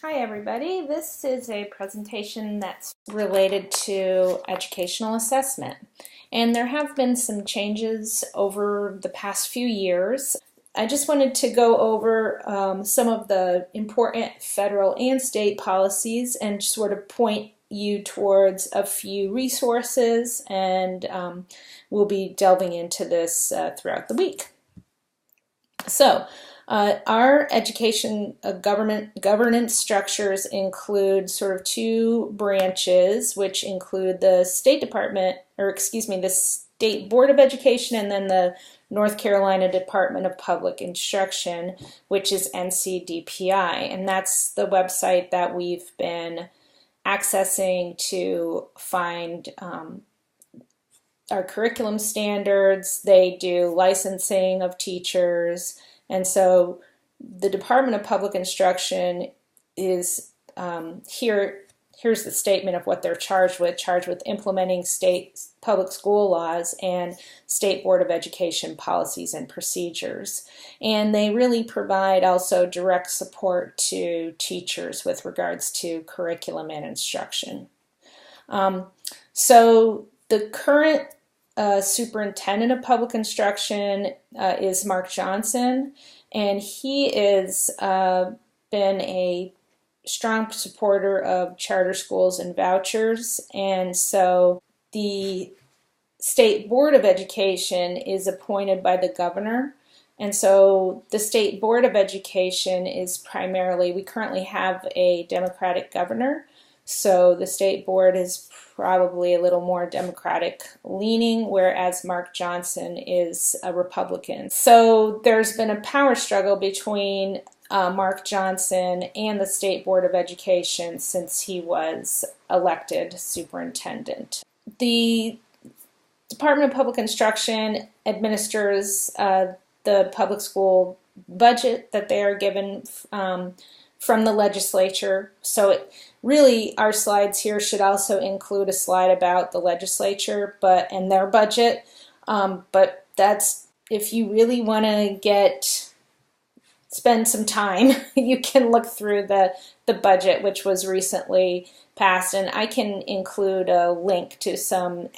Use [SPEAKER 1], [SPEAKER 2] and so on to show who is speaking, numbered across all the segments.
[SPEAKER 1] Hi everybody, this is a presentation that's related to educational assessment. And there have been some changes over the past few years. I just wanted to go over some of the important federal and state policies and sort of point you towards a few resources, and we'll be delving into this throughout the week. So, our education governance structures include sort of two branches, which include the State Department, or excuse me, the State Board of Education, and then the North Carolina Department of Public Instruction, which is NCDPI. And that's the website that we've been accessing to find our curriculum standards. They do licensing of teachers, and so the Department of Public Instruction is here's the statement of what they're charged with implementing state public school laws and State Board of Education policies and procedures. And they really provide also direct support to teachers with regards to curriculum and instruction. So the current superintendent of public instruction is Mark Johnson, and he has been a strong supporter of charter schools and vouchers. And so the State Board of Education is appointed by the governor. And so the State Board of Education is primarily, we currently have a Democratic governor, so the State Board is probably a little more Democratic leaning, whereas Mark Johnson is a Republican. So there's been a power struggle between Mark Johnson and the State Board of Education since he was elected superintendent. The Department of Public Instruction administers the public school budget that they are given from the legislature. So really, our slides here should also include a slide about the legislature and their budget. But that's, if you really want to spend some time, you can look through the budget, which was recently passed, and I can include a link to some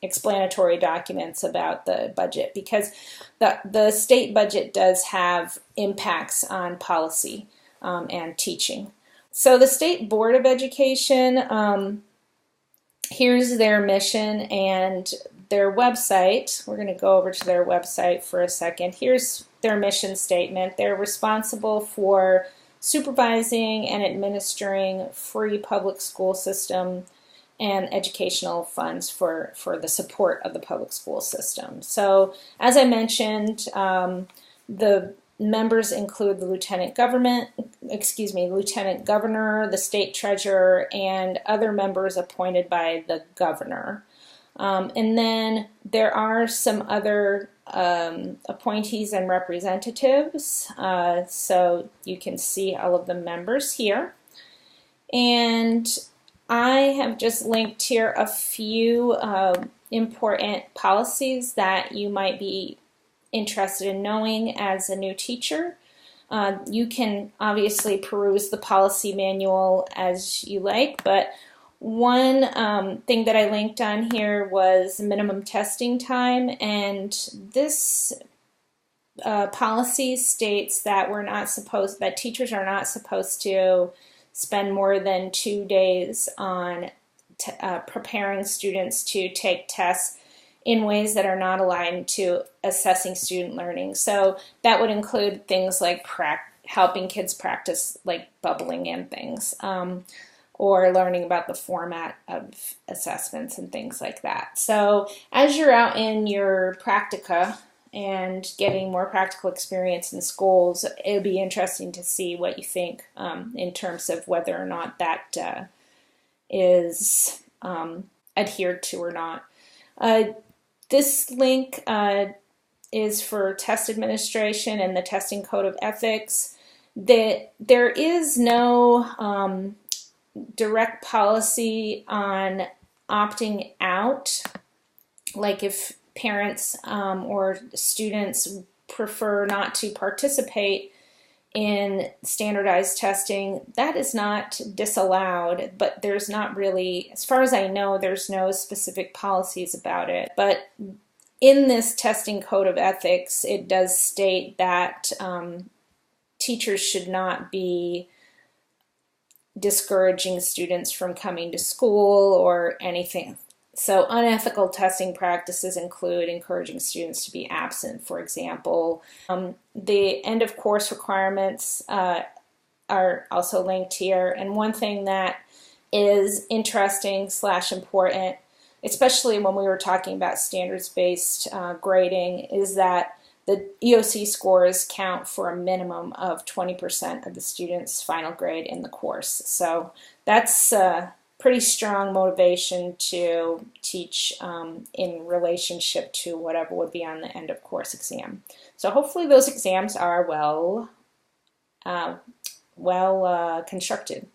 [SPEAKER 1] explanatory documents about the budget, because the state budget does have impacts on policy and teaching. So the State Board of Education, here's their mission and their website. We're going to go over to their website for a second. Here's their mission statement. They're responsible for supervising and administering free public school system and educational funds for the support of the public school system. So as I mentioned, the members include the lieutenant governor, the state treasurer, and other members appointed by the governor. And then there are some other appointees and representatives. So you can see all of the members here. And I have just linked here a few important policies that you might be interested in knowing as a new teacher. You can obviously peruse the policy manual as you like, but one thing that I linked on here was minimum testing time, and this policy states that that teachers are not supposed to spend more than 2 days on preparing students to take tests in ways that are not aligned to assessing student learning. So that would include things like helping kids practice like bubbling and things, or learning about the format of assessments and things like that. So as you're out in your practica and getting more practical experience in schools, it'll be interesting to see what you think in terms of whether or not that is adhered to or not. This link is for test administration and the testing code of ethics. There is no direct policy on opting out, like if parents or students prefer not to participate in standardized testing, that is not disallowed, but there's not really, as far as I know, there's no specific policies about it. But in this testing code of ethics, it does state that teachers should not be discouraging students from coming to school or anything. So unethical testing practices include encouraging students to be absent, for example. The end of course requirements are also linked here. And one thing that is interesting / important, especially when we were talking about standards-based grading, is that the EOC scores count for a minimum of 20% of the student's final grade in the course. So that's pretty strong motivation to teach in relationship to whatever would be on the end of course exam. So hopefully those exams are well constructed.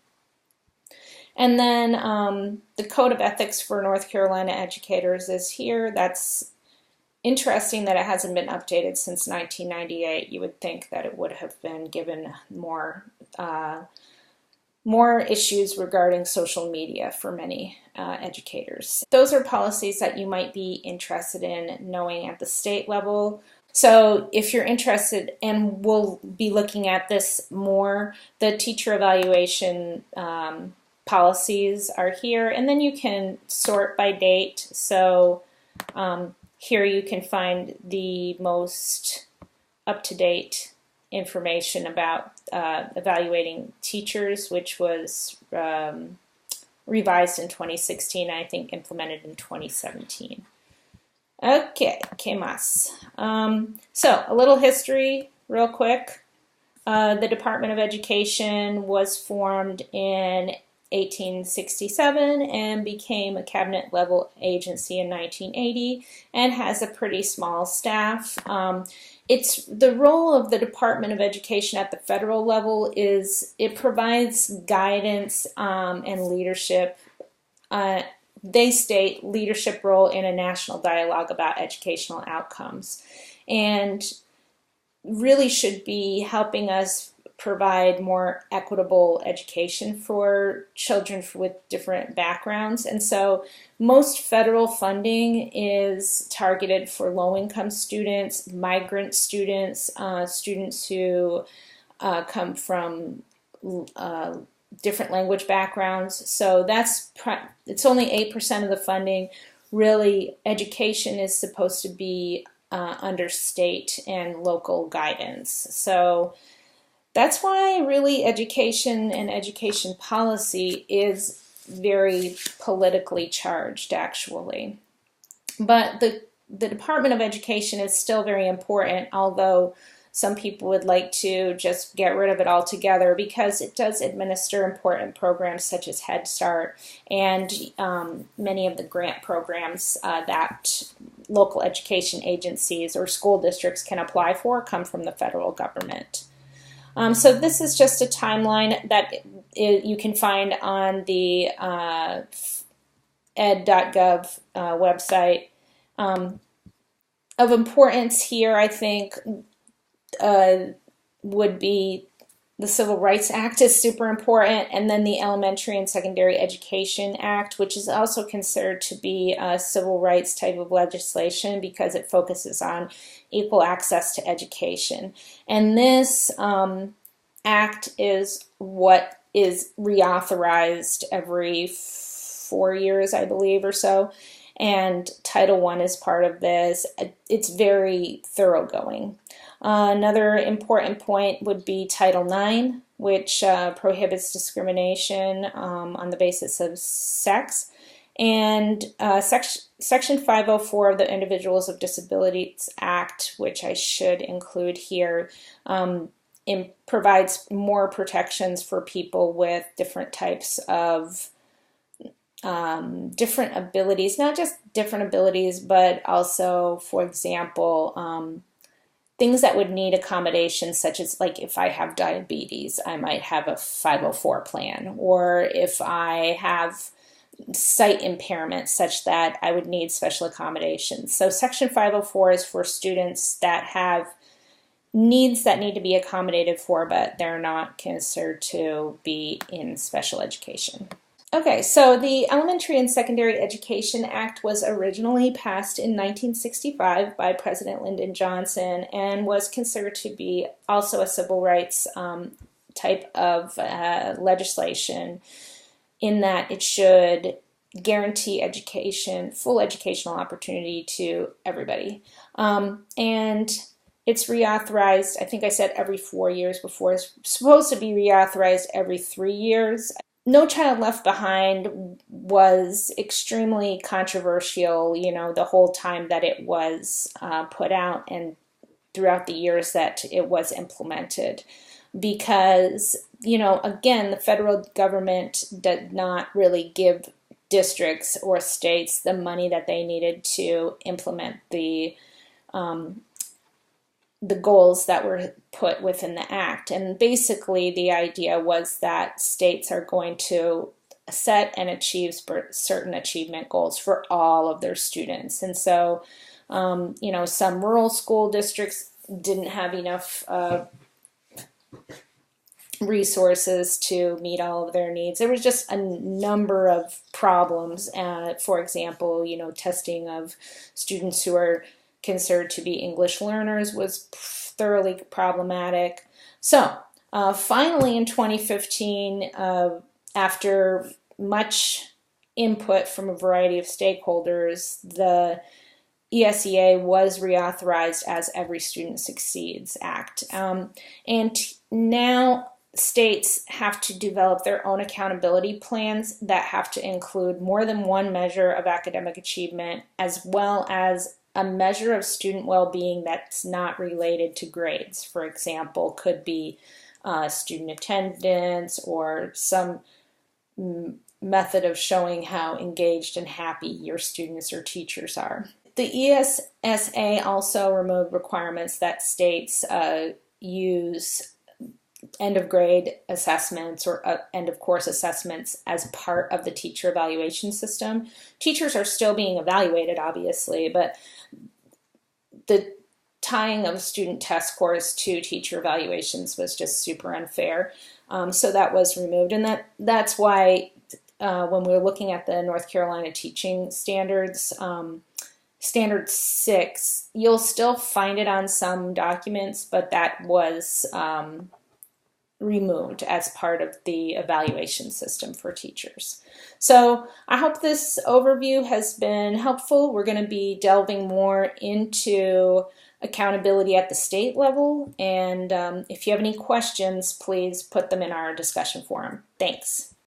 [SPEAKER 1] And then the Code of Ethics for North Carolina educators is here. That's interesting that it hasn't been updated since 1998. You would think that it would have been given more issues regarding social media for many educators. Those are policies that you might be interested in knowing at the state level. So if you're interested, and we'll be looking at this more, the teacher evaluation policies are here, and then you can sort by date. So here you can find the most up-to-date information about evaluating teachers, which was revised in 2016, and I think implemented in 2017. Okay, ¿qué más? So a little history real quick. The Department of Education was formed in 1867 and became a cabinet level agency in 1980 and has a pretty small staff. It's the role of the Department of Education at the federal level is it provides guidance and leadership. They state leadership role in a national dialogue about educational outcomes, and really should be helping us provide more equitable education for children with different backgrounds. And so most federal funding is targeted for low-income students, migrant students, students who come from different language backgrounds. So it's only 8% of the funding. Really, education is supposed to be under state and local guidance. So that's why really education and education policy is very politically charged, actually. But the Department of Education is still very important, although some people would like to just get rid of it altogether, because it does administer important programs such as Head Start and many of the grant programs that local education agencies or school districts can apply for come from the federal government. So this is just a timeline that you can find on the ed.gov website. Of importance here, I think, would be the Civil Rights Act is super important, and then the Elementary and Secondary Education Act, which is also considered to be a civil rights type of legislation because it focuses on equal access to education. And this act is what is reauthorized every 4 years, I believe, or so. And Title I is part of this. It's very thoroughgoing. Another important point would be Title IX, which prohibits discrimination on the basis of sex. And Section 504 of the Individuals with Disabilities Act, which I should include here, provides more protections for people with different types of different abilities, not just different abilities, but also, for example, things that would need accommodation, such as like if I have diabetes, I might have a 504 plan, or if I have sight impairment such that I would need special accommodations. So Section 504 is for students that have needs that need to be accommodated for, but they're not considered to be in special education. Okay, so the Elementary and Secondary Education Act was originally passed in 1965 by President Lyndon Johnson and was considered to be also a civil rights type of legislation, in that it should guarantee education, full educational opportunity to everybody. And it's reauthorized, I think I said every 4 years before. It's supposed to be reauthorized every 3 years. No Child Left Behind was extremely controversial, the whole time that it was put out and throughout the years that it was implemented. Because, again, the federal government did not really give districts or states the money that they needed to implement the goals that were put within the act. And basically the idea was that states are going to set and achieve certain achievement goals for all of their students. And so, some rural school districts didn't have enough resources to meet all of their needs. There was just a number of problems. For example, testing of students who are considered to be English learners was thoroughly problematic. So finally in 2015, after much input from a variety of stakeholders, the ESEA was reauthorized as Every Student Succeeds Act. And now states have to develop their own accountability plans that have to include more than one measure of academic achievement, as well as a measure of student well-being that's not related to grades. For example, could be student attendance or some method of showing how engaged and happy your students or teachers are. The ESSA also removed requirements that states use end of grade assessments or end of course assessments as part of the teacher evaluation system. Teachers are still being evaluated, obviously, but the tying of student test scores to teacher evaluations was just super unfair. So that was removed, and that's why when we're looking at the North Carolina teaching standards, Standard 6, you'll still find it on some documents, but that was removed as part of the evaluation system for teachers. So I hope this overview has been helpful. We're going to be delving more into accountability at the state level, and if you have any questions, please put them in our discussion forum. Thanks.